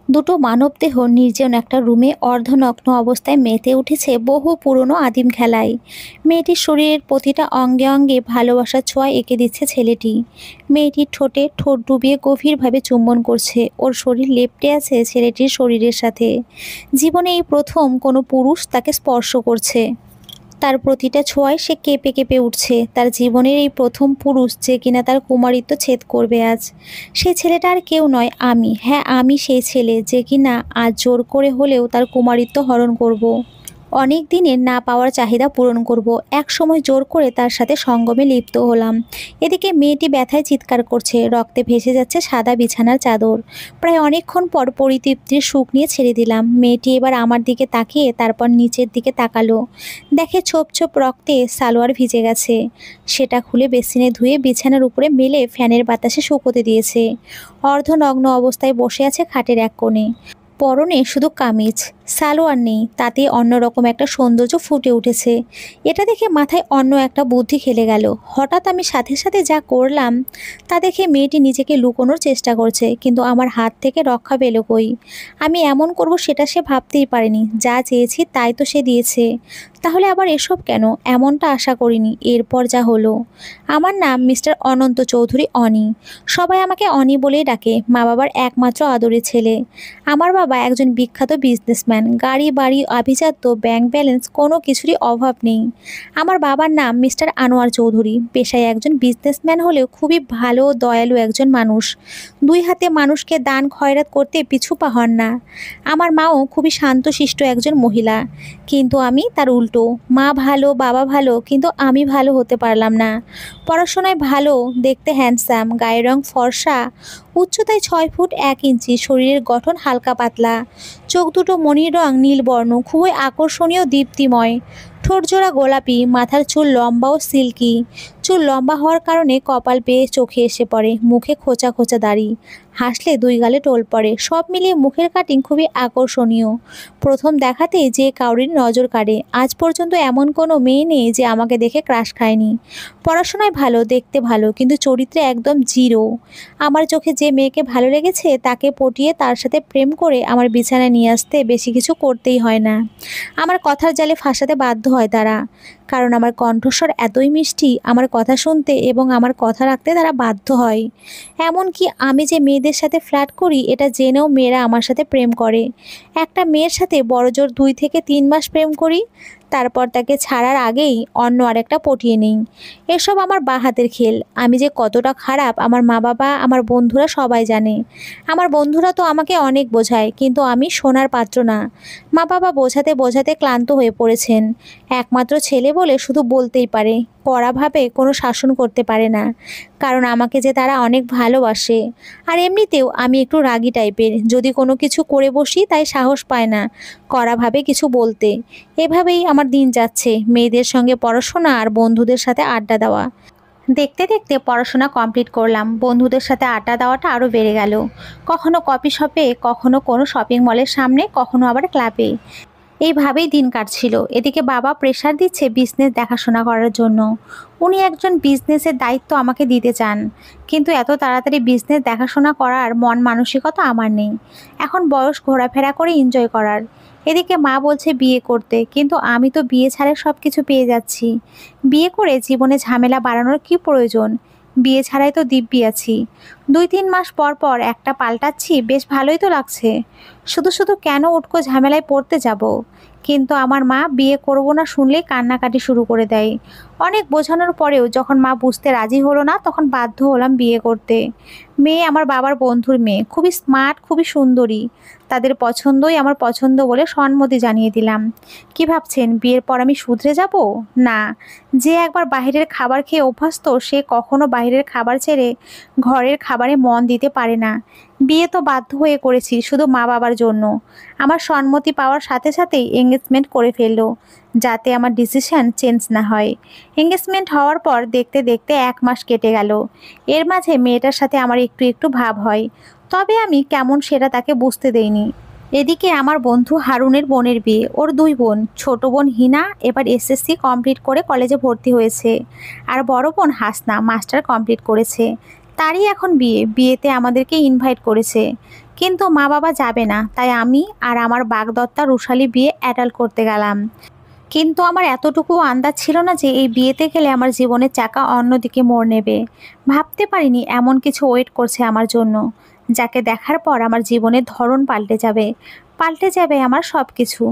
দুটো মানবদেহ নির্জন একটা রুমে অর্ধনগ্ন অবস্থায় মেতে উঠেছে বহু পুরনো আদিম খেলায়। মেয়েটির শরীরের প্রতিটা অঙ্গে অঙ্গে ভালোবাসার ছোঁয়া এঁকে দিচ্ছে ছেলেটি। মেয়েটির ঠোঁটে ঠোঁট ডুবিয়ে গভীরভাবে চুম্বন করছে, ওর শরীর লেপ্টে আছে ছেলেটির শরীরের সাথে। জীবনে এই প্রথম কোনো পুরুষ তাকে স্পর্শ করছে। তার প্রতিটা ছোঁয়ায় সে কেঁপে কেঁপে উঠছে। তার জীবনের এই প্রথম পুরুষ যে কিনা তার কুমারিত্ব ছেদ করবে আজ। সেই ছেলেটা আর কেউ নয়, আমি। হ্যাঁ, আমি সেই ছেলে যে কিনা আজ জোর করে হলেও তার কুমারিত্ব হরণ করব। অনেক দিনের না পাওয়ার চাহিদা পূরণ করব। এক সময় জোর করে তার সাথে সঙ্গমে লিপ্ত হলাম। এদিকে মেয়েটি ব্যথায় চিৎকার করছে, রক্তে ভেসে যাচ্ছে সাদা বিছানার চাদর। প্রায় অনেকক্ষণ পর পরিতৃপ্তির সুখ নিয়ে ছেড়ে দিলাম। মেয়েটি এবার আমার দিকে তাকিয়ে তারপর নিচের দিকে তাকালো। দেখে ছোপ ছোপ রক্তে সালোয়ার ভিজে গেছে। সেটা খুলে বেসিনে ধুয়ে বিছানার উপরে মেলে ফ্যানের বাতাসে শুকোতে দিয়েছে। অর্ধনগ্ন অবস্থায় বসে আছে খাটের এক কোণে। পরনে শুধু কামিজ, সালোয়ার নেই, তাতে অন্যরকম একটা সৌন্দর্য ফুটে উঠেছে। এটা দেখে মাথায় অন্য একটা বুদ্ধি খেলে গেল। হঠাৎ আমি সাথে সাথে যা করলাম তা দেখে মেয়েটি নিজেকে লুকোনোর চেষ্টা করছে, কিন্তু আমার হাত থেকে রক্ষা পেল কই। আমি এমন করব সেটা সে ভাবতেই পারেনি। যা চেয়েছি তাই তো সে দিয়েছে। তাহলে আবার এসব কেন? এমনটা আশা করিনি। এরপর যা হলো। আমার নাম মিস্টার অনন্ত চৌধুরী, অনি। সবাই আমাকে অনি বলেই ডাকে। মা বাবার একমাত্র আদরের ছেলে। আমার বাবা একজন বিখ্যাত বিজনেসম্যান। গাড়ি বাড়ি আভিজাত্য, ব্যাংক ব্যালেন্স, কোনো কিছুরই অভাব নেই। আমার বাবার নাম মিস্টার আনোয়ার চৌধুরী। পেশায় একজন বিজনেসম্যান হলেও খুবই ভালো ও দয়ালু একজন মানুষ। দুই হাতে মানুষকে দান খয়রাত করতে পিছু পা হন না। আমার মাও খুবই শান্তশিষ্ট একজন মহিলা। কিন্তু আমি তার উল্টো। মা ভালো, বাবা ভালো, কিন্তু আমি ভালো হতে পারলাম না। পড়াশোনায় ভালো, দেখতে হ্যান্ডসাম, গায়ের রং ফর্সা, উচ্চতায় 6 ফুট 1 ইঞ্চি, শরীরের গঠন হালকা পাতলা, চোখ দুটো মণির রং নীলবর্ণ, খুবই আকর্ষণীয় দীপ্তিময়, ঠোঁটজোড়া গোলাপি, মাথার চুল লম্বা ও সিল্কি। চুল লম্বা হওয়ার কারণে কপাল বেয়ে চোখে এসে পড়ে, মুখে খোঁচা খোঁচা দাড়ি, হাসলে 2 গালে টোল পড়ে। সব মিলিয়ে মুখের কাটিং খুবই আকর্ষণীয়। প্রথম দেখাতেই যে কাউরির নজর কাড়ে। আজ পর্যন্ত এমন কোনো মেয়ে নেই যে আমাকে দেখে ক্রাশ খায়নি। পড়াশোনায় ভালো, দেখতে ভালো, কিন্তু চরিত্রে একদম জিরো। আমার চোখে যে মেয়েকে ভালো লেগেছে তাকে পটিয়ে তার সাথে প্রেম করে আমার বিছানায় নিয়ে আসতে বেশি কিছু করতেই হয় না। আমার কথার জালে ফাঁসাতে বাধ্য হয় তারা। কারণ আমার কণ্ঠস্বর এতই মিষ্টি, আমার কথা শুনতে এবং আমার কথা রাখতে তারা বাধ্য হয়। এমনকি আমি যে মেয়েদের সাথে ফ্লার্ট করি এটা জেনেও মেয়েরা আমার সাথে প্রেম করে। একটা মেয়ের সাথে বড়জোর 2 থেকে 3 মাস প্রেম করি, তারপর তাকে ছাড়ার আগেই অন্য আরেকটা পটিয়ে নিই। এসব আমার বাঁ-হাতের খেল। আমি যে কতটা খারাপ আমার মা বাবা, আমার বন্ধুরা সবাই জানে। আমার বন্ধুরা তো আমাকে অনেক বোঝায়, কিন্তু আমি শোনার পাত্র না। মা বাবা বোঝাতে বোঝাতে ক্লান্ত হয়ে পড়েছেন। একমাত্র ছেলে বলে শুধু বলতেই পারে, কড়াভাবে কোনো শাসন করতে পারে না। কারণ আমাকে যে তারা অনেক ভালোবাসে। আর এমনিতেও আমি একটু রাগী টাইপের। যদি কোনো কিছু করে বসি তাই সাহস পায় না কড়াভাবে কিছু বলতে। এভাবেই আমার দিন যাচ্ছে, মেয়েদের সঙ্গে পড়াশোনা আর বন্ধুদের সাথে আড্ডা দেওয়া। দেখতে দেখতে পড়াশোনা কমপ্লিট করলাম, বন্ধুদের সাথে আড্ডা দেওয়াটা আরও বেড়ে গেল। কখনো কফি শপে, কখনো কোনো শপিং মলের সামনে, কখনো আবার ক্লাবে। এইভাবেই দিন কাটছিল। এদিকে বাবা প্রেশার দিচ্ছে বিজনেস দেখাশোনা করার জন্য। উনি একজন বিজনেসের দায়িত্ব আমাকে দিতে চান, কিন্তু এত তাড়াতাড়ি বিজনেস দেখাশোনা করার মন মানসিকতা আমার নেই। এখন বয়স ঘোরাফেরা করে এনজয় করার। এদিকে মা বলছে বিয়ে করতে, কিন্তু আমি তো বিয়ে ছাড়া সব কিছু পেয়ে যাচ্ছি। বিয়ে করে জীবনে ঝামেলা বাড়ানোর কি প্রয়োজন? বিয়ে ছাড়াই তো দিব্যি আছি। 2-3 মাস পর পর একটা পাল্টাচ্ছি, বেশ ভালোই তো লাগছে। শুধু শুধু কেন উটকো ঝামেলায় পড়তে যাব? কিন্তু আমার মা বিয়ে করব না শুনলেই কান্নাকাটি শুরু করে দেয়। অনেক বোঝানোর পরেও যখন মা বুঝতে রাজি হলো না, তখন বাধ্য হলাম বিয়ে করতে। মেয়ে আমার বাবার বন্ধুর মেয়ে, খুবই স্মার্ট, খুবই সুন্দরী। তাদের পছন্দই আমার পছন্দ বলে সম্মতি জানিয়ে দিলাম। কি ভাবছেন বিয়ের পর আমি শুধরে যাব? না। যে একবার বাইরের খাবার খেয়ে অভ্যস্ত, সে কখনো বাইরের খাবার ছেড়ে ঘরের খাবারে মন দিতে পারে না। বিয়ে তো বাধ্য হয়ে করেছি শুধু মা বাবার জন্য। আমার সম্মতি পাওয়ার সাথে সাথেই এঙ্গেজমেন্ট করে ফেললো, যাতে আমার ডিসিশন চেঞ্জ না হয়। এঙ্গেজমেন্ট হওয়ার পর দেখতে দেখতে 1 মাস কেটে গেল। এর মাঝে মেয়েটার সাথে আমার একটু একটু ভাব হয়, তবে আমি কেমন সেটা তাকে বুঝতে দেইনি। এদিকে আমার বন্ধু হারুনের বোনের বিয়ে। ওর 2 বোন। ছোট বোন হিনা এবার এসএসসি কমপ্লিট করে কলেজে ভর্তি হয়েছে, আর বড় বোন হাসনা মাস্টার কমপ্লিট করেছে। তারই এখন বিয়ে। বিয়েতে আমাদেরকে ইনভাইট করেছে, কিন্তু মা বাবা যাবে না, তাই আমি আর আমার বাগদত্তা রুশালী বিয়ে অ্যাটেন্ড করতে গেলাম। কিন্তু আমার এতটুকু আন্দাজ ছিল না যে এই বিয়েতে গেলে আমার জীবনের চাকা অন্যদিকে মোড় নেবে। ভাবতে পারিনি এমন কিছু ওয়েট করছে আমার জন্য, যাকে দেখার পর আমার জীবনের ধরন পাল্টে যাবে আমার সব কিছু।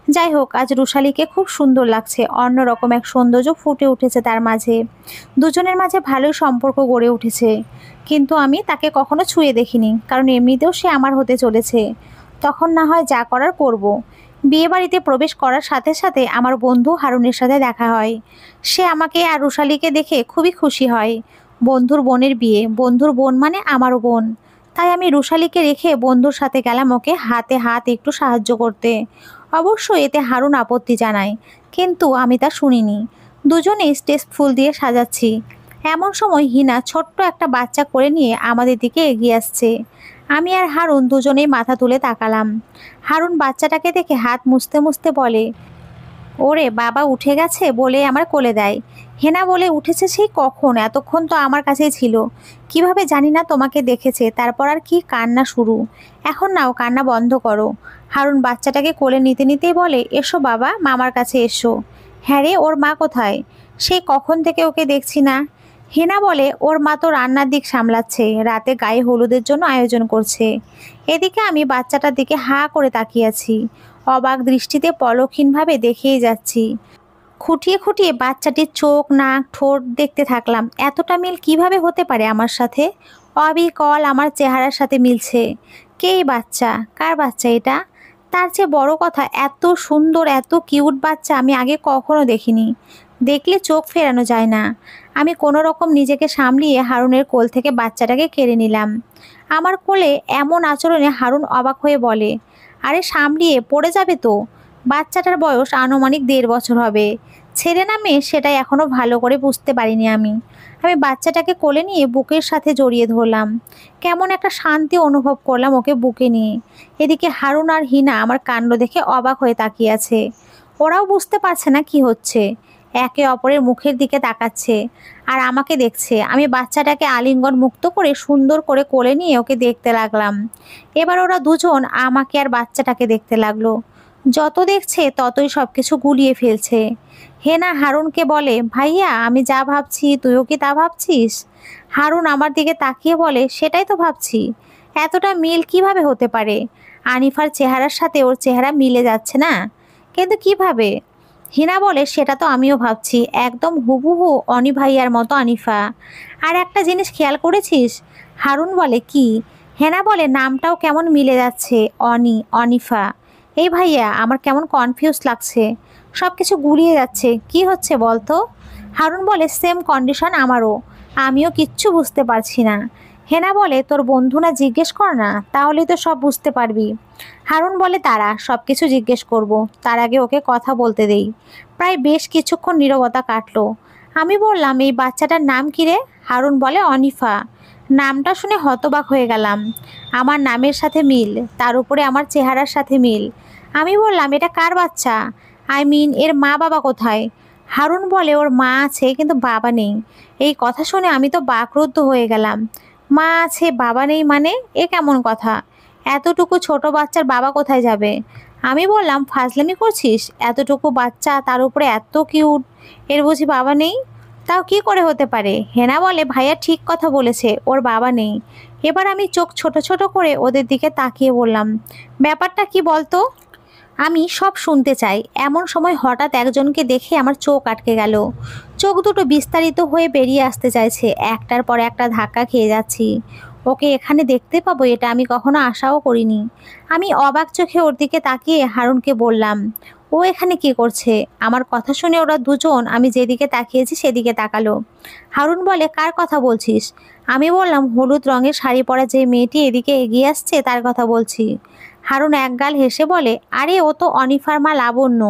যাই হোক, আজ রুশালীকে খুব সুন্দর লাগছে, অন্যরকম এক সৌন্দর্য ফুটে উঠেছে তার মাঝে। দুজনের মাঝে ভালোই সম্পর্ক গড়ে উঠেছে। কিন্তু আমি তাকে কখনো ছুঁয়ে দেখিনি, কারণ এমনিতেও সে আমার হতে চলেছে। তখন না হয় যা করার করব। বিয়েবাড়িতে প্রবেশ করার সাথে সাথে আমার বন্ধু হারুনের সাথে দেখা হয়। সে আমাকে আর রুশালীকে দেখে খুবই খুশি হয়। বন্ধুর বোনের বিয়ে, বন্ধুর বোন মানে আমারও বোন। তাই আমি রুশালীকে রেখে বন্ধুর সাথে গেলাম ওকে হাতে হাত একটু সাহায্য করতে। অবশ্য এতে হারুন আপত্তি জানায়, কিন্তু আমি তা শুনিনি। দুজনেই স্টেজ ফুল দিয়ে সাজাচ্ছি। এমন সময় হিনা ছোট্ট একটা বাচ্চা করে নিয়ে আমাদের দিকে এগিয়ে আসছে। আমি আর হারুন দুজনেই মাথা তুলে তাকালাম। হারুন বাচ্চাটাকে দেখে হাত মুছতে মুছতে বলে, ওরে বাবা উঠে গেছে বলে আমার কোলে দেয়। হেনা বলে, উঠেছে সেই কখন, এতক্ষণ তো আমার কাছেই ছিল। কিভাবে জানি না তোমাকে দেখেছে, তারপর আর কি কান্না শুরু। এখন নাও কান্না বন্ধ করো। হারুন বাচ্চাটাকে কোলে নিতে নিতেই বলে, এসো বাবা, মামার কাছে এসো। হ্যাঁ রে, ওর মা কোথায়? সেই কখন থেকে ওকে দেখছি না। হেনা বলে, ওর মা তো রান্নার দিক সামলাচ্ছে, রাতে গায়ে হলুদের জন্য আয়োজন করছে। এদিকে আমি বাচ্চাটার দিকে হা করে তাকিয়ে আছি, অবাক দৃষ্টিতে পলকহীনভাবে দেখেই যাচ্ছি। খুঁটিয়ে খুঁটিয়ে বাচ্চাটির চোখ, নাক, ঠোঁট দেখতে থাকলাম। এতটা মিল কিভাবে হতে পারে আমার সাথে? অবিকল আমার চেহারার সাথে মিলছে। কে এই বাচ্চা? কার বাচ্চা এটা? তার চেয়ে বড় কথা, এত সুন্দর এত কিউট বাচ্চা আমি আগে কখনো দেখিনি। দেখলে চোখ ফেরানো যায় না। আমি কোনো রকম নিজেকে সামলিয়ে হারুনের কোল থেকে বাচ্চাটাকে কেড়ে নিলাম। আমার কোলে এমন আচরণে হারুন অবাক হয়ে বলে, আরে সামলিয়ে, পড়ে যাবে তো। বাচ্চাটার বয়স আনুমানিক 1.5 বছর হবে। ছেলে না মেয়ে সেটাই এখনো ভালো করে বুঝতে পারিনি আমি। আমি বাচ্চাটাকে কোলে নিয়ে বুকের সাথে জড়িয়ে ধরলাম। কেমন একটা শান্তি অনুভব করলাম ওকে বুকে নিয়ে। এদিকে হারুন আর হিনা আমার কাণ্ড দেখে অবাক হয়ে তাকিয়ে আছে। ওরাও বুঝতে পারছে না কি হচ্ছে। একে অপরের মুখের দিকে তাকাচ্ছে আর আমাকে দেখছে। আমি বাচ্চাটাকে আলিঙ্গন মুক্ত করে সুন্দর করে কোলে নিয়ে ওকে দেখতে লাগলাম। এবার ওরা দুজন আমাকে আর বাচ্চাটাকে দেখতে লাগলো। যত দেখছে ততই সব কিছু গুলিয়ে ফেলছে। হেনা হারুনকে বলে, ভাইয়া আমি যা ভাবছি তুইও কি তা ভাবছিস? হারুন আমার দিকে তাকিয়ে বলে, সেটাই তো ভাবছি। এতটা মিল কিভাবে হতে পারে? আনিফার চেহারার সাথে ওর চেহারা মিলে যাচ্ছে না, কিন্তু কিভাবে? হিনা বলে, সেটা তো আমিও ভাবছি, একদম হুবহু অনি ভাইয়ার মতো আনিফা। আর একটা জিনিস খেয়াল করেছিস? হারুন বলে, কি? হেনা বলে, নামটাও কেমন মিলে যাচ্ছে, অনি, অনিফা। এই ভাইয়া আমার কেমন কনফিউজ লাগছে, সব কিছু গুলিয়ে যাচ্ছে, কি হচ্ছে বলতো? হারুন বলে, সেম কন্ডিশন আমারও, আমিও কিচ্ছু বুঝতে পারছি না। হেনা বলে, তোর বন্ধু না, জিজ্ঞেস কর না, তাহলেই তো সব বুঝতে পারবি। হারুন বলে, তারা সব কিছু জিজ্ঞেস করব, তার আগে ওকে কথা বলতে দেই। প্রায় বেশ কিছুক্ষণ নীরবতা কাটলো। আমি বললাম, এই বাচ্চাটার নাম কি রে? হারুন বলে, অনিফা। নামটা শুনে হতবাক হয়ে গেলাম। আমার নামের সাথে মিল, তার উপরে আমার চেহারার সাথে মিল। আমি বললাম, এটা কার বাচ্চা? এর মা বাবা কোথায়? হারুন বলে, ওর মা আছে কিন্তু বাবা নেই। এই কথা শুনে আমি তো বাকরুদ্ধ হয়ে গেলাম। মা আছে বাবা নেই মানে? এ কেমন কথা? এতটুকু ছোট বাচ্চার বাবা কোথায় যাবে? আমি বললাম, ফাজলামি করছিস? এতটুকু বাচ্চা, তার উপরে এত কিউট, এর বুঝি বাবা নেই? তাও কি করে হতে পারে? হেনা বলে, ভাইয়া ঠিক কথা বলেছে, ওর বাবা নেই। এবার আমি চোখ ছোট ছোট করে ওদের দিকে তাকিয়ে বললাম, ব্যাপারটা কি বলতো? আমি সব শুনতে চাই। এমন সময় হঠাৎ একজনকে দেখে আমার চোখ আটকে গেল। চোখ দুটো বিস্তারিত হয়ে বেরিয়ে আসতে চাইছে, একটার পর একটা ধাক্কা খেয়ে যাচ্ছি। ওকে এখানে দেখতে পাবো এটা আমি কখনো আশাও করিনি। আমি অবাক চোখে ওর দিকে তাকিয়ে হারুনকে বললাম, ও এখানে কি করছে? আমার কথা শুনে ওরা দুজন আমি যেদিকে তাকিয়েছি সেদিকে তাকালো। হারুন বলে, কার কথা বলছিস? আমি বললাম, হলুদ রঙের শাড়ি পরা যে মেয়েটি এদিকে এগিয়ে আসছে তার কথা বলছি। হারুন একগাল হেসে বলে, আরে ও তো অনিফার মা লাবণ্য,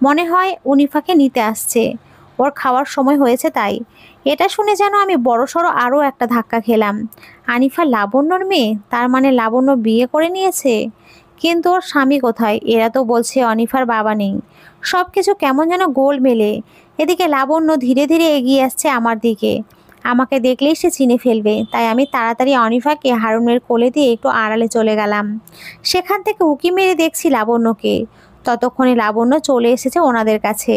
মনে হয় উনিফাকে নিতে আসছে, ওর খাওয়ার সময় হয়েছে তাই। এটা শুনে যেন আমি বড়সড় আরও একটা ধাক্কা খেলাম। আনিফা লাবণ্যর মেয়ে, তার মানে লাবণ্য বিয়ে করে নিয়েছে। কিন্তু ওর স্বামী কোথায়? এরা তো বলছে অনিফার বাবা নেই। সব কিছু কেমন যেন গোল মেলে। এদিকে লাবণ্য ধীরে ধীরে এগিয়ে আসছে আমার দিকে। আমাকে দেখলেই সে চিনে ফেলবে, তাই আমি তাড়াতাড়ি অনিফাকে হারুনের কোলে দিয়ে একটু আড়ালে চলে গেলাম। সেখান থেকে উঁকি মেরে দেখছি লাবণ্যকে। ততক্ষণে লাবণ্য চলে এসেছে ওনাদের কাছে।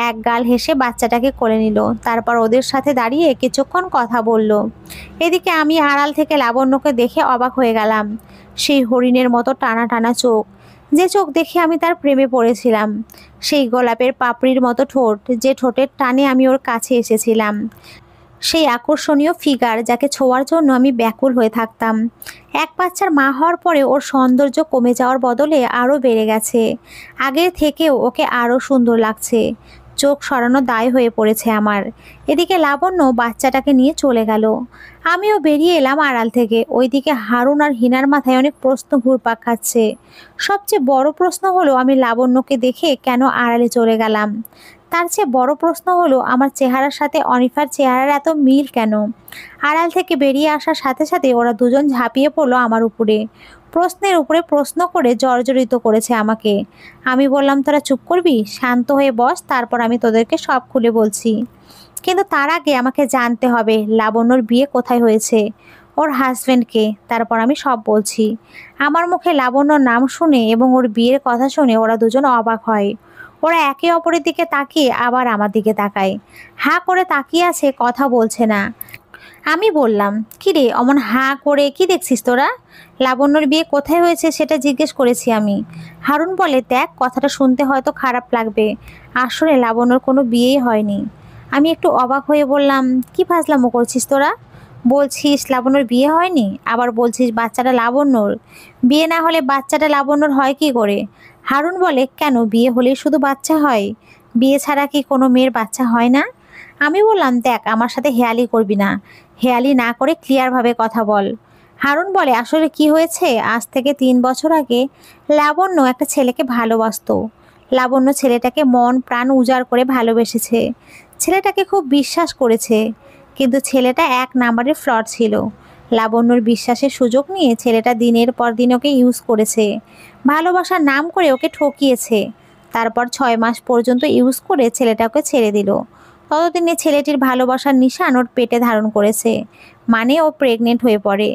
এক গাল হেসে বাচ্চাটাকে কোলে নিল, তারপর ওদের সাথে দাঁড়িয়ে কিছুক্ষণ কথা বলল। এদিকে আমি আড়াল থেকে লাবণ্যকে দেখে অবাক হয়ে গেলাম। সেই হরিণের মতো টানা টানা চোখ, যে চোখ দেখে আমি তার প্রেমে পড়েছিলাম। সেই গোলাপের পাপড়ির মতো ঠোঁট, যে ঠোঁটের টানে আমি ওর কাছে এসেছিলাম। সেই আকর্ষণীয় ফিগার, যাকে ছোঁয়ার জন্য আমি ব্যাকুল হয়ে থাকতাম। এক বাচ্চার মা হওয়ার পরে ওর সৌন্দর্য কমে যাওয়ার বদলে আরও বেড়ে গেছে। আগের থেকেও ওকে আরও সুন্দর লাগছে। চোখ সরানো দায় হয়ে পড়েছে আমার। এদিকে লাবণ্য বাচ্চাটাকে নিয়ে চলে গেল। আমিও বেরিয়ে এলাম আড়াল থেকে। ওইদিকে হারুন আর হিনার মাথায় অনেক প্রশ্ন ঘুরপাক খাচ্ছে। সবচেয়ে বড় প্রশ্ন হলো, আমি লাবণ্যকে দেখে কেন আড়ালে চলে গেলাম। তার চেয়ে বড় প্রশ্ন হলো, আমার চেহারার সাথে অনিফার চেহারার এত মিল কেন। আড়াল থেকে বেরিয়ে আসার সাথে সাথে ওরা দুজন ঝাঁপিয়ে পড়লো আমার উপরে। প্রশ্নের উপরে প্রশ্ন করে জর্জরিত করেছে আমাকে। আমি বললাম, তোরা চুপ করবি, শান্ত হয়ে বস, তারপর আমি তোদেরকে সব খুলে বলছি। কিন্তু তার আগে আমাকে জানতে হবে লাবণ্যর বিয়ে কোথায় হয়েছে, ওর হাজব্যান্ডকে, তারপর আমি সব বলছি। আমার মুখে লাবণ্যর নাম শুনে এবং ওর বিয়ের কথা শুনে ওরা দুজন অবাক হয়। ওরা একে অপরের দিকে তাকিয়ে আবার আমার দিকে তাকায়। হাঁ করে তাকিয়ে আছে, কথা বলছে না। আমি বললাম, কি রে অমন হাঁ করে কি দেখছিস তোরা? লাবণ্যর বিয়ে কোথায় হয়েছে সেটা জিজ্ঞেস করেছি আমি। হারুন বলে, দেখ, কথাটা শুনতে হয়তো খারাপ লাগবে, আসলে লাবণ্যর কোনো বিয়েই হয়নি। আমি একটু অবাক হয়ে বললাম, কি ফাজলামো করছিস তোরা? বলছিস লাবণ্যর বিয়ে হয়নি, আবার বলছিস বাচ্চাটা লাবণ্যর। বিয়ে না হলে বাচ্চাটা লাবণ্যর হয় কি করে? হারুন বলে, কেন, বিয়ে হলেই শুধু বাচ্চা হয়? বিয়ে ছাড়া কি কোনো মেয়ের বাচ্চা হয় না? আমি বললাম, দেখ, আমার সাথে হেয়ালি করবি না, হেয়ালি না করে ক্লিয়ারভাবে কথা বল। হারুন বলে, আসলে কি হয়েছে, আজ থেকে 3 বছর আগে লাবণ্য একটা ছেলেকে ভালোবাসতো। লাবণ্য ছেলেটাকে মন প্রাণ উজাড় করে ভালোবেসেছে, ছেলেটাকে খুব বিশ্বাস করেছে। কিন্তু ছেলেটা 1 নাম্বারের ফ্লড ছিল। লাবণ্যর বিশ্বাসের সুযোগ নিয়ে ছেলেটা দিনের পর দিন ওকে ইউজ করেছে, ভালোবাসার নাম করে ওকে ঠকিয়েছে। তারপর 6 মাস পর্যন্ত ইউজ করে ছেলেটাকে ছেড়ে দিল। ততদিনে ছেলেটির ভালোবাসার নিশান ওর পেটে ধারণ করেছে, মানে ও প্রেগনেন্ট হয়ে পড়ে।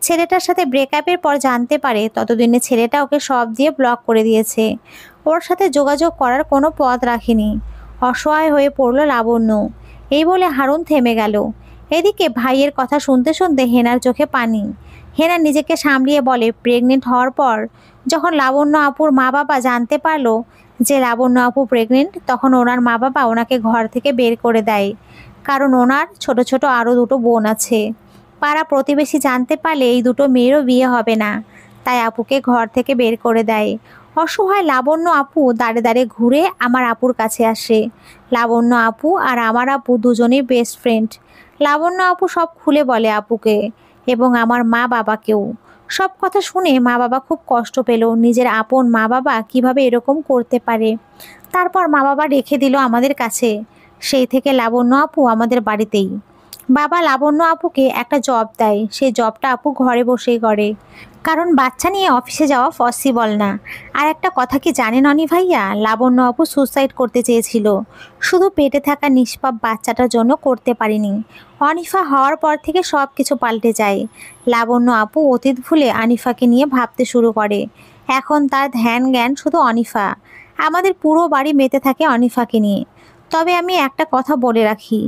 ছেলেটার সাথে ব্রেকআপের পর জানতে পারে, ততদিনে ছেলেটা ওকে সব দিয়ে ব্লক করে দিয়েছে, ওর সাথে যোগাযোগ করার কোনো পথ রাখেনি। অসহায় হয়ে পড়ল লাবণ্য। এই বলে হারুন থেমে গেল। এদিকে ভাইয়ের কথা শুনতে শুনতে হেনার চোখে পানি। হেনা নিজেকে সামলিয়ে বলে, প্রেগনেন্ট হওয়ার পর যখন লাবণ্য আপুর মা বাবা জানতে পারলো যে লাবণ্য আপু প্রেগনেন্ট, তখন ওনার মা বাবা ওনাকে ঘর থেকে বের করে দেয়। কারণ ওনার ছোট ছোট আরও 2টো বোন আছে। পাড়া প্রতিবেশী জানতে পারলে এই 2টো মেয়েরও বিয়ে হবে না, তাই আপুকে ঘর থেকে বের করে দেয়। অসহায় লাবণ্য আপু দাঁড়ে দাঁড়ে ঘুরে আমার আপুর কাছে আসে। লাবণ্য আপু আর আমার আপু দুজনেই বেস্ট ফ্রেন্ড। লাবণ্য আপু সব খুলে বলে আপুকে এবং আমার মা বাবাকেও। সব কথা শুনে মা বাবা খুব কষ্ট পেল, নিজের আপন মা বাবা কিভাবে এরকম করতে পারে। তারপর মা বাবা রেখে দিল আমাদের কাছে। সেই থেকে লাবণ্য আপু আমাদের বাড়িতেই। বাবা লাবণ্য আপুকে একটা জব দেয়, সেই জবটা আপু ঘরে বসেই করে, কারণ বাচ্চা নিয়ে অফিসে যাওয়া পসিবল না। আর একটা কথা কি জানেন অনি ভাইয়া, লাবণ্য আপু সুসাইড করতে চেয়েছিল, শুধু পেটে থাকা নিষ্পাপ বাচ্চাটার জন্য করতে পারিনি। অনিফা হওয়ার পর থেকে সব কিছু পাল্টে যায়। লাবণ্য আপু অতীত ভুলে আনিফাকে নিয়ে ভাবতে শুরু করে। এখন তার ধ্যান জ্ঞান শুধু অনিফা। আমাদের পুরো বাড়ি মেতে থাকে অনিফাকে নিয়ে। তবে আমি একটা কথা বলে রাখি,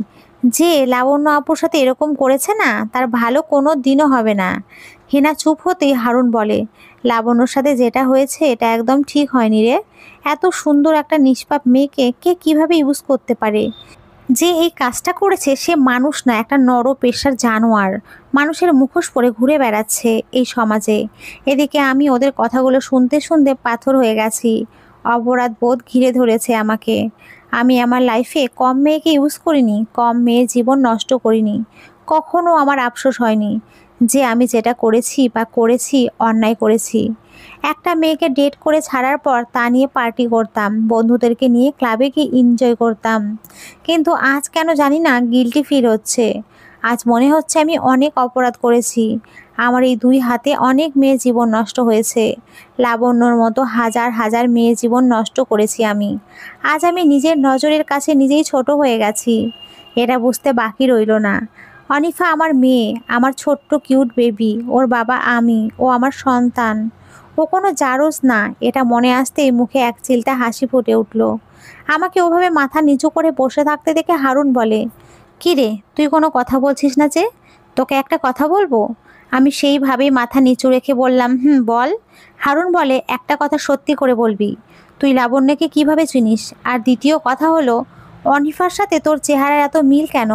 যে লাবণ্য আপুর সাথে এরকম করেছে না, তার ভালো কোনো দিনও হবে না। হেনা চুপ হতেই হারুন বলে, লাবণ্যর সাথে যেটা হয়েছে এটা একদম ঠিক হয়নি রে। এত সুন্দর একটা নিষ্পাপ মেয়েকে কে কিভাবে ইউজ করতে পারে? যে এই কাজটা করেছে সে মানুষ না, একটা নরপেশার জানোয়ার, মানুষের মুখোশ পরে ঘুরে বেড়াচ্ছে এই সমাজে। এদিকে আমি ওদের কথাগুলো শুনতে শুনতে পাথর হয়ে গেছি। অপরাধ বোধ ঘিরে ধরেছে আমাকে। আমি আমার লাইফে কম মেয়েকে ইউজ করিনি, কম মেয়ের জীবন নষ্ট করিনি। কখনো আমার আফসোস হয়নি যে আমি যেটা করেছি বা করেছি অন্যায় করেছি। একটা মেয়েকে ডেট করে ছাড়ার পর তা নিয়ে পার্টি করতাম, বন্ধুদেরকে নিয়ে ক্লাবে গিয়ে এনজয় করতাম। কিন্তু আজ কেন জানি না গিল্টি ফিল হচ্ছে। আজ মনে হচ্ছে আমি অনেক অপরাধ করেছি। আমার এই 2 হাতে অনেক মেয়ের জীবন নষ্ট হয়েছে। লাবণ্যর মতো হাজার হাজার মেয়ের জীবন নষ্ট করেছি আমি। আজ আমি নিজের নজরের কাছে নিজেই ছোট হয়ে গেছি। এটা বুঝতে বাকি রইল না। অনিফা আমার মেয়ে, আমার ছোট্ট কিউট বেবি, ওর বাবা আমি, ও আমার সন্তান, ও কোনো জারজ না। এটা মনে আসতেই মুখে এক চিলটা হাসি ফুটে উঠল। আমাকে ওভাবে মাথা নিচু করে বসে থাকতে দেখে হারুন বলে, কি রে, তুই কোনো কথা বলছিস না যে? তোকে একটা কথা বলবো। আমি সেইভাবেই মাথা নিচু রেখে বললাম, বল। হারুন বলে, একটা কথা সত্যি করে বলবি, তুই লাবণ্যকে কিভাবে চিনিস? আর দ্বিতীয় কথা হলো, অনিফার সাথে তোর চেহারার এত মিল কেন?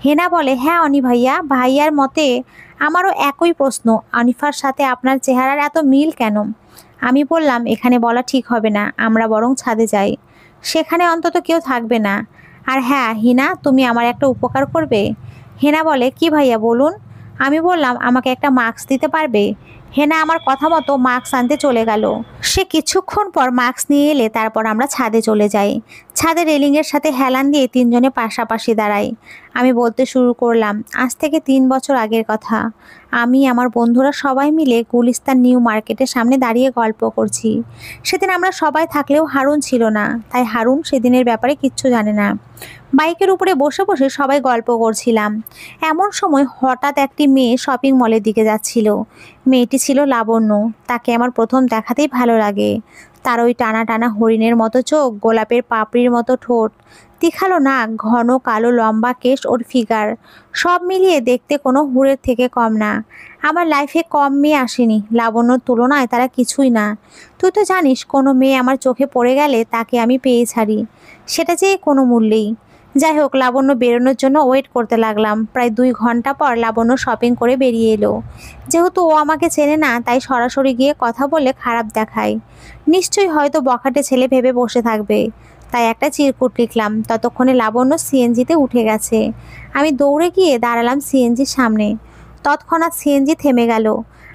হেনা বলে, হ্যাঁ অনি ভাইয়া, ভাইয়ার মতে আমারও একই প্রশ্ন, অনিফার সাথে আপনার চেহারার এত মিল কেন? আমি বললাম, এখানে বলা ঠিক হবে না, আমরা বরং ছাদে যাই, সেখানে অন্তত কেউ থাকবে না। আর হ্যাঁ হিনা, তুমি আমার একটা উপকার করবে। হেনা বলে, কি ভাইয়া বলুন। আমি বললাম, আমাকে একটা মাস্ক দিতে পারবে? হেনা আমার কথা মতো মাস্ক আনতে চলে গেল। সে কিছুক্ষণ পর মাস্ক নিয়ে এলে তারপর আমরা ছাদে চলে যাই। ছাদে রেলিংয়ের সাথে হেলান দিয়ে তিনজনে পাশাপাশি দাঁড়াই। আমি বলতে শুরু করলাম, আজ থেকে 3 বছর আগের কথা। আমি আমার বন্ধুরা সবাই মিলে গুলিস্তান নিউ মার্কেটের সামনে দাঁড়িয়ে গল্প করছি। সেদিন আমরা সবাই থাকলেও হারুন ছিল না, তাই হারুন সেদিনের ব্যাপারে কিচ্ছু জানে না। বাইকের উপরে বসে বসে সবাই গল্প করছিলাম। এমন সময় হঠাৎ একটি মেয়ে শপিং মলের দিকে যাচ্ছিল। মেয়েটি ছিল লাবণ্য। তাকে আমার প্রথম দেখাতেই ভালো লাগে। তার ওই টানা টানা হরিণের মতো চোখ, গোলাপের পাপড়ির মতো ঠোঁট, তীখালো নাক, ঘন কালো লম্বা কেশ, ওর ফিগার, সব মিলিয়ে দেখতে কোনো হুড়ের থেকে কম না। আমার লাইফে কম মেয়ে আসেনি, লাবণ্যর তুলনায় তারা কিছুই না। তুই তো জানিস, কোনো মেয়ে আমার চোখে পড়ে গেলে তাকে আমি পেয়ে ছাড়ি, সেটা যে কোনো মূল্যেই। যাই হোক, লাবণ্য বেরোনোর জন্য ওয়েট করতে লাগলাম। প্রায় 2 ঘন্টা পর লাবণ্য শপিং করে বেরিয়ে এলো। যেহেতু ও আমাকে চেনে না, তাই সরাসরি গিয়ে কথা বললে খারাপ দেখায়। নিশ্চয়ই হয়তো বখাটে ছেলে ভেবে বসে থাকবে, তাই একটা চিরকুট লিখলাম। ততক্ষণে লাবণ্য সিএনজিতে উঠে গেছে। আমি দৌড়ে গিয়ে দাঁড়ালাম সিএনজির সামনে। তৎক্ষণাৎ সিএনজি থেমে গেল।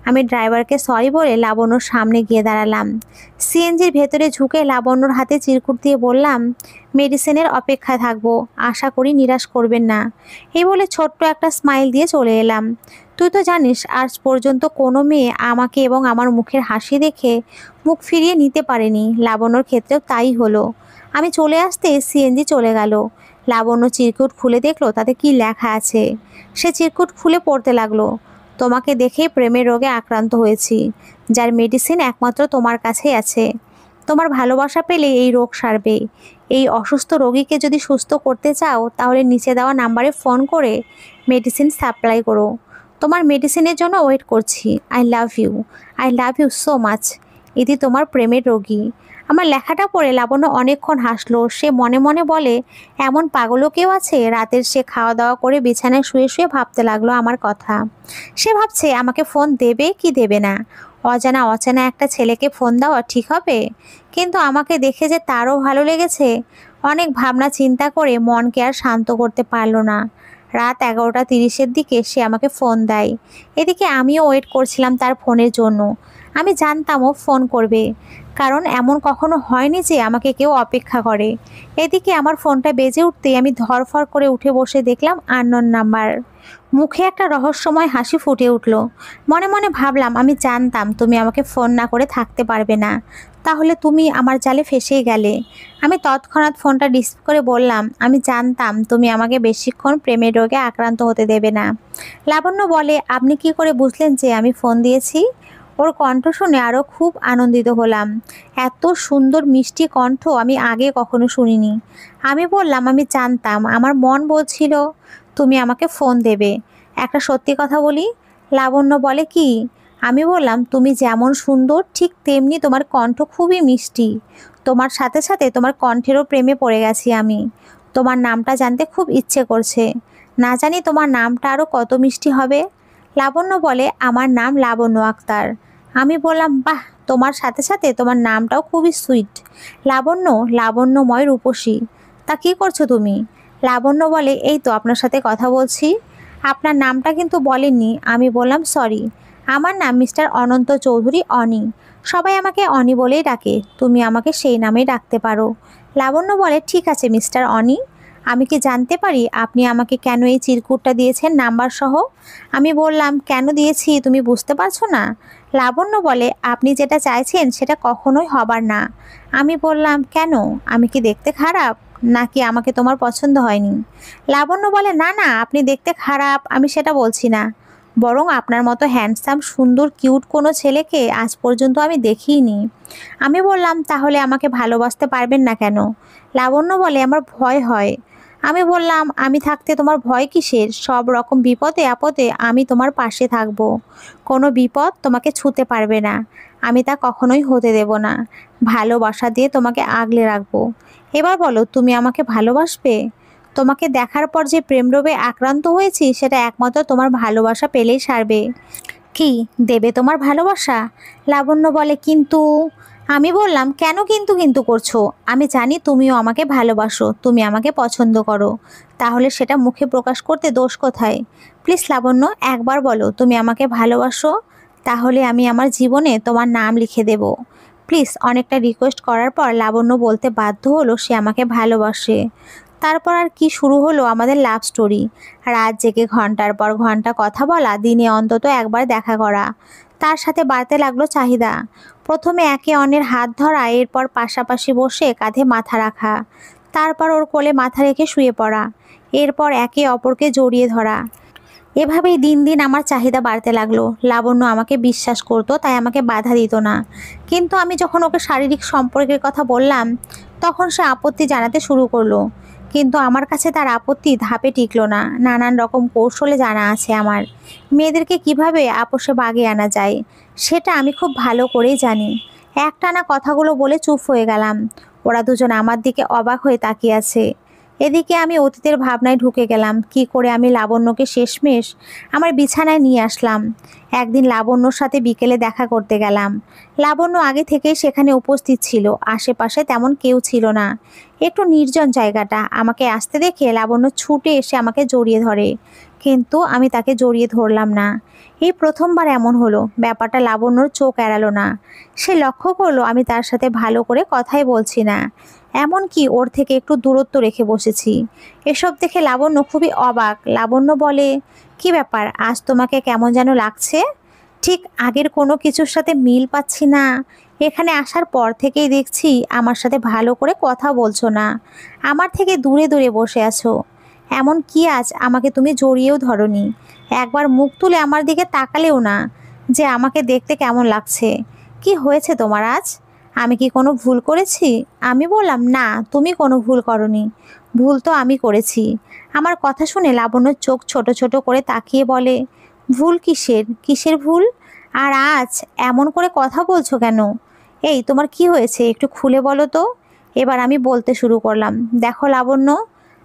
আমি ড্রাইভারকে সরি বলে লাবণ্যর সামনে গিয়ে দাঁড়ালাম। সিএনজির ভেতরে ঝুঁকে লাবণ্যর হাতে চিরকুট দিয়ে বললাম, মেডিসিনের অপেক্ষায় থাকবো, আশা করি নিরাশ করবেন না। এই বলে ছোট্ট একটা স্মাইল দিয়ে চলে এলাম। তুই তো জানিস, আজ পর্যন্ত কোনো মেয়ে আমাকে এবং আমার মুখের হাসি দেখে মুখ ফিরিয়ে নিতে পারেনি। লাবণ্যর ক্ষেত্রেও তাই হলো। আমি চলে আসতে সিএনজি চলে গেল। লাবণ্য চিরকুট খুলে দেখলো তাতে কি লেখা আছে। সে চিরকুট খুলে পড়তে লাগলো, তোমাকে দেখে প্রেমের রোগে আক্রান্ত হয়েছি, যার মেডিসিন একমাত্র তোমার কাছেই আছে। তোমার ভালোবাসা পেলে এই রোগ সারবে। এই অসুস্থ রোগীকে যদি সুস্থ করতে চাও, তাহলে নিচে দেওয়া নাম্বারে ফোন করে মেডিসিন সাপ্লাই করো। তোমার মেডিসিনের জন্য ওয়েট করছি। I love you so much. ইতি তোমার প্রেমের রোগী। আমার লেখাটা পড়ে লাবণ্য অনেকক্ষণ হাসলো। সে মনে মনে বলে, এমন পাগলও কেউ আছে? রাতের সে খাওয়া দাওয়া করে বিছানায় শুয়ে শুয়ে ভাবতে লাগলো আমার কথা। সে ভাবছে আমাকে ফোন দেবে কি দেবে না। অচেনা একটা ছেলেকে ফোন দেওয়া ঠিক হবে? কিন্তু আমাকে দেখে যে তারও ভালো লেগেছে। অনেক ভাবনা চিন্তা করে মনকে আর শান্ত করতে পারলো না। রাত 11:30-এর দিকে সে আমাকে ফোন দেয়। এদিকে আমিও ওয়েট করছিলাম তার ফোনের জন্য। আমি জানতাম ও ফোন করবে, কারণ এমন কখনো হয়নি যে আমাকে কেউ অপেক্ষা করে। এদিকে আমার ফোনটা বেজে উঠতেই আমি ধরফর করে উঠে বসে দেখলাম আননোন নাম্বার। মুখে একটা রহস্যময় হাসি ফুটে উঠল। মনে মনে ভাবলাম, আমি জানতাম তুমি আমাকে ফোন না করে থাকতে পারবে না, তাহলে তুমি আমার জালে ফেসেই গেলে। আমি তৎক্ষণাৎ ফোনটা রিসিভ করে বললাম, আমি জানতাম তুমি আমাকে বেশিক্ষণ প্রেমের রোগে আক্রান্ত হতে দেবে না। লাবণ্য বলে, আপনি কি করে বুঝলেন যে আমি ফোন দিয়েছি? ওর কণ্ঠ শুনে আরও খুব আনন্দিত হলাম। এত সুন্দর মিষ্টি কণ্ঠ আমি আগে কখনো শুনিনি। আমি বললাম, আমি জানতাম, আমার মন বলছিল তুমি আমাকে ফোন দেবে। একটা সত্যি কথা বলি? লাবণ্য বলে, কি? আমি বললাম, তুমি যেমন সুন্দর ঠিক তেমনি তোমার কণ্ঠ খুবই মিষ্টি। তোমার সাথে সাথে তোমার কণ্ঠেরও প্রেমে পড়ে গেছি আমি। তোমার নামটা জানতে খুব ইচ্ছে করছে। না জানি তোমার নামটা আরও কত মিষ্টি হবে। লাবণ্য বলে, আমার নাম লাবণ্য আক্তার। আমি বললাম, বাহ, তোমার সাথে সাথে তোমার নামটাও খুবই সুইট। লাবণ্য, লাবণ্যময় রূপসী। তা কি করছো তুমি? লাবণ্য বলে, এই তো আপনার সাথে কথা বলছি। আপনার নামটা কিন্তু বলেননি। আমি বললাম, সরি, আমার নাম মিস্টার অনন্ত চৌধুরী, অনি। সবাই আমাকে অনি বলেই ডাকে, তুমি আমাকে সেই নামেই ডাকতে পারো। লাবণ্য বলে, ঠিক আছে মিস্টার অনি। আমি কি জানতে পারি আপনি আমাকে কেন এই চিরকুটটা দিয়েছেন নাম্বার সহ? আমি বললাম, কেন দিয়েছি তুমি বুঝতে পারছো না? লাবণ্য বলে, আপনি যেটা চাইছেন সেটা কখনোই হবার না। আমি বললাম, কেন? আমি কি দেখতে খারাপ? নাকি আমাকে তোমার পছন্দ হয়নি? লাবণ্য বলে, না না, আপনি দেখতে খারাপ, আমি সেটা বলছি না। বরং আপনার মতো হ্যান্ডসাম, সুন্দর, কিউট কোনো ছেলেকে আজ পর্যন্ত আমি দেখিনি। আমি বললাম, তাহলে আমাকে ভালোবাসতে পারবেন না কেন? লাবণ্য বলে, আমার ভয় হয়। আমি বললাম, আমি থাকতে তোমার ভয় কিসের? সব রকম বিপদে আপদে আমি তোমার পাশে থাকবো। কোনো বিপদ তোমাকে ছুঁতে পারবে না, আমি তা কখনোই হতে দেব না। ভালোবাসা দিয়ে তোমাকে আগলে রাখবো। এবার বলো, তুমি আমাকে ভালোবাসবে? তোমাকে দেখার পর যে প্রেমরোগে আক্রান্ত হয়েছি, সেটা একমাত্র তোমার ভালোবাসা পেলেই সারবে। কি দেবে তোমার ভালোবাসা? লাবণ্য বলে, কিন্তু। আমি বললাম, কেন কিন্তু কিন্তু করছো? আমি জানি তুমিও আমাকে ভালোবাসো, তুমি আমাকে পছন্দ করো, তাহলে সেটা মুখে প্রকাশ করতে দোষ কোথায়? প্লিজ লাবণ্য, একবার বলো তুমি আমাকে ভালোবাসো, তাহলে আমি আমার জীবনে তোমার নাম লিখে দেব। প্লিজ। অনেকটা রিকোয়েস্ট করার পর লাবণ্য বলতে বাধ্য হলো সে আমাকে ভালোবাসে। তারপর আর কি শুরু হলো আমাদের লাভ স্টোরি। রাত জেগে ঘন্টার পর ঘন্টা কথা বলা, দিনে অন্তত একবার দেখা করা। তার সাথে বাড়তে লাগলো চাহিদা। প্রথমে একে অন্যের হাত ধরা, এরপর পাশাপাশি বসে কাঁধে মাথা রাখা, তারপর ওর কোলে মাথা রেখে শুয়ে পড়া, এরপর একে অপরকে জড়িয়ে ধরা। এভাবেই দিন দিন আমার চাহিদা বাড়তে লাগলো। লাবণ্য আমাকে বিশ্বাস করতো, তাই আমাকে বাধা দিত না। কিন্তু আমি যখন ওকে শারীরিক সম্পর্কের কথা বললাম, তখন সে আপত্তি জানাতে শুরু করলো। কিন্তু আমার কাছে তার আপত্তি ধাপে টিকলো না। নানান রকম কৌশলে জানা আছে আমার, মেয়েদেরকে কিভাবে আপোষে বাগে আনা যায়, সেটা আমি খুব ভালো করেই জানি। একটানা কথাগুলো বলে চুপ হয়ে গেলাম। ওরা দুজন আমার দিকে অবাক হয়ে তাকিয়ে আছে। এদিকে আমি অতীতের ভাবনায় ঢুকে গেলাম। কি করে আমি লাবণ্যকে শেষমেশ আমার বিছানায় নিয়ে আসলাম। একদিন লাবণ্যর সাথে বিকেলে দেখা করতে গেলাম। লাবণ্য আগে থেকেই সেখানে উপস্থিত ছিল। আশেপাশে তেমন কেউ ছিল না, একটু নির্জন জায়গাটা। আমাকে আসতে দেখে লাবণ্য ছুটে এসে আমাকে জড়িয়ে ধরে, কিন্তু আমি তাকে জড়িয়ে ধরলাম না। এই প্রথমবার এমন হলো। ব্যাপারটা লাবণ্যর চোখ এড়ালো না। সে লক্ষ্য করলো আমি তার সাথে ভালো করে কথাই বলছি না, এমনকি ওর থেকে একটু দূরত্ব রেখে বসেছি। এসব দেখে লাবণ্য খুবই অবাক। লাবণ্য বলে, কি ব্যাপার, আজ তোমাকে কেমন যেন লাগছে? ঠিক আগের কোনো কিছুর সাথে মিল পাচ্ছি না। এখানে আসার পর থেকেই দেখছি আমার সাথে ভালো করে কথা বলছো না, আমার থেকে দূরে দূরে বসে আছো। এমন কি আজ আমাকে তুমি জড়িয়েও ধরনি, একবার মুখ তুলে আমার দিকে তাকালেও না যে আমাকে দেখতে কেমন লাগছে। কি হয়েছে তোমার আজ? আমি কি কোনো ভুল করেছি? আমি বললাম, না, তুমি কোনো ভুল করনি। ভুল তো আমি করেছি। আমার কথা শুনে লাবণ্যর চোখ ছোট ছোট করে তাকিয়ে বলে, ভুল কিসের? কিসের ভুল? আর আজ এমন করে কথা বলছো কেন? এই তোমার কি হয়েছে, একটু খুলে বলো তো। এবার আমি বলতে শুরু করলাম, দেখো লাবণ্য,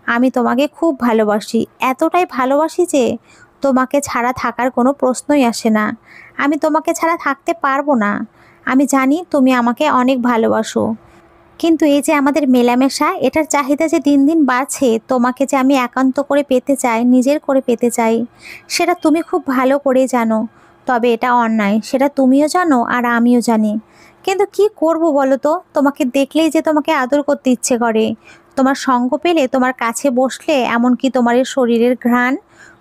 আমি তোমাকে খুব ভালোবাসি, এতটাই ভালোবাসি যে তোমাকে ছাড়া থাকার কোনো প্রশ্নই আসে না। আমি তোমাকে ছাড়া থাকতে পারবো না। আমি জানি তুমি আমাকে অনেক ভালোবাসো, কিন্তু এই যে আমাদের মেলামেশা, এটার চাহিদা যে দিন দিন বাড়ছে, তোমাকে যে আমি একান্ত করে পেতে চাই, নিজের করে পেতে চাই, সেটা তুমি খুব ভালো করেই জানো। তবে এটা অন্যায়, সেটা তুমিও জানো আর আমিও জানি। কিন্তু কি করব বলো তো? তোমাকে দেখলেই যে তোমাকে আদর করতে ইচ্ছে করে, তোমার সঙ্গ পেলে, তোমার কাছে বসলে, এমনকি তোমার এই শরীরের ঘ্রাণ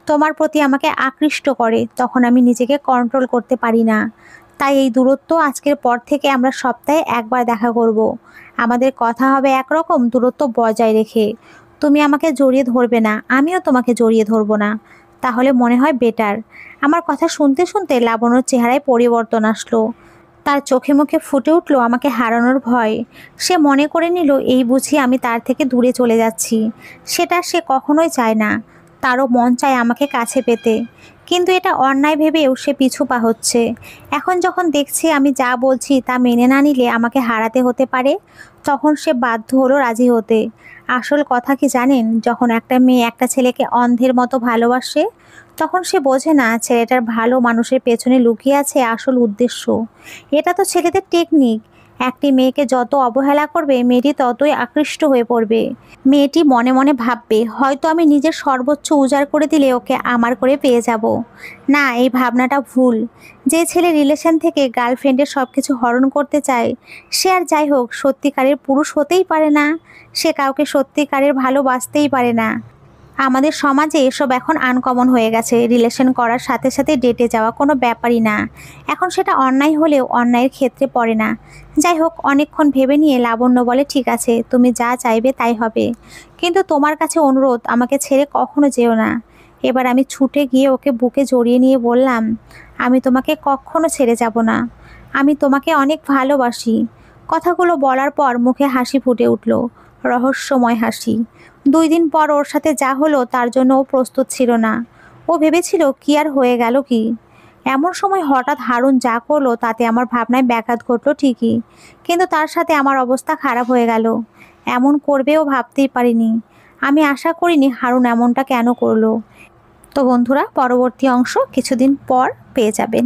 তোমার প্রতি আমাকে আকৃষ্ট করে, তখন আমি নিজেকে কন্ট্রোল করতে পারি না। তাই এই দূরত্ব, আজকের পর থেকে আমরা সপ্তাহে একবার দেখা করব। আমাদের কথা হবে একরকম, দূরত্ব বজায় রেখে। তুমি আমাকে জড়িয়ে ধরবে না, আমিও তোমাকে জড়িয়ে ধরবো না। তাহলে মনে হয় বেটার। আমার কথা শুনতে শুনতে লাবণ্যর চেহারায় পরিবর্তন আসলো। তার চোখে মুখে ফুটে উঠলো আমাকে হারানোর ভয়। সে মনে করে নিল এই বুঝি আমি তার থেকে দূরে চলে যাচ্ছি। সেটা সে কখনোই চায় না। তারও মন চায় আমাকে কাছে পেতে, কিন্তু এটা অন্যায় ভেবেও সে পিছু পা হচ্ছে। এখন যখন দেখছি আমি যা বলছি তা মেনে না নিলে আমাকে হারাতে হতে পারে, তখন সে বাধ্য হলো রাজি হতে। আসল কথা কি জানেন, যখন একটা মেয়ে একটা ছেলেকে অন্ধের মতো ভালোবাসে, তখন সে বোঝে না ছেলেটার ভালো মানুষের পেছনে লুকিয়ে আছে আসল উদ্দেশ্য। এটা তো ছেলেদের টেকনিক। একটি মেয়েকে যত অবহেলা করবে, মেয়েটি ততই আকৃষ্ট হয়ে পড়বে। মেয়েটি মনে মনে ভাববে, হয়তো আমি নিজের সর্বোচ্চ উজাড় করে দিলে ওকে আমার করে পেয়ে যাব। না, এই ভাবনাটা ভুল। যে ছেলে রিলেশন থেকে গার্লফ্রেন্ডের সব কিছু হরণ করতে চায়, সে আর যাই হোক সত্যিকারের পুরুষ হতেই পারে না। সে কাউকে সত্যিকারের ভালোবাসতেই পারে না। আমাদের সমাজে এসব এখন আনকমন হয়ে গেছে। রিলেশন করার সাথে সাথে ডেটে যাওয়া কোনো ব্যাপারই না। এখন সেটা অন্যায় হলেও অন্যায়ের ক্ষেত্রে পড়ে না। যাই হোক, অনেকক্ষণ ভেবে নিয়ে লাবণ্য বলে, ঠিক আছে, তুমি যা চাইবে তাই হবে, কিন্তু তোমার কাছে অনুরোধ, আমাকে ছেড়ে কখনো যেও না। এবার আমি ছুটে গিয়ে ওকে বুকে জড়িয়ে নিয়ে বললাম, আমি তোমাকে কখনো ছেড়ে যাব না, আমি তোমাকে অনেক ভালোবাসি। কথাগুলো বলার পর মুখে হাসি ফুটে উঠল, রহস্যময় হাসি। 2 দিন পর ওর সাথে যা হলো তার জন্য ও প্রস্তুত ছিল না। ও ভেবেছিল কি আর হয়ে গেল কি। এমন সময় হঠাৎ হারুন যা করলো তাতে আমার ভাবনায় ব্যাঘাত ঘটলো ঠিকই, কিন্তু তার সাথে আমার অবস্থা খারাপ হয়ে গেল। এমন করবেও ভাবতেই পারিনি। আমি আশা করিনি হারুন এমনটা কেন করলো। তো বন্ধুরা, পরবর্তী অংশ কিছুদিন পর পেয়ে যাবেন।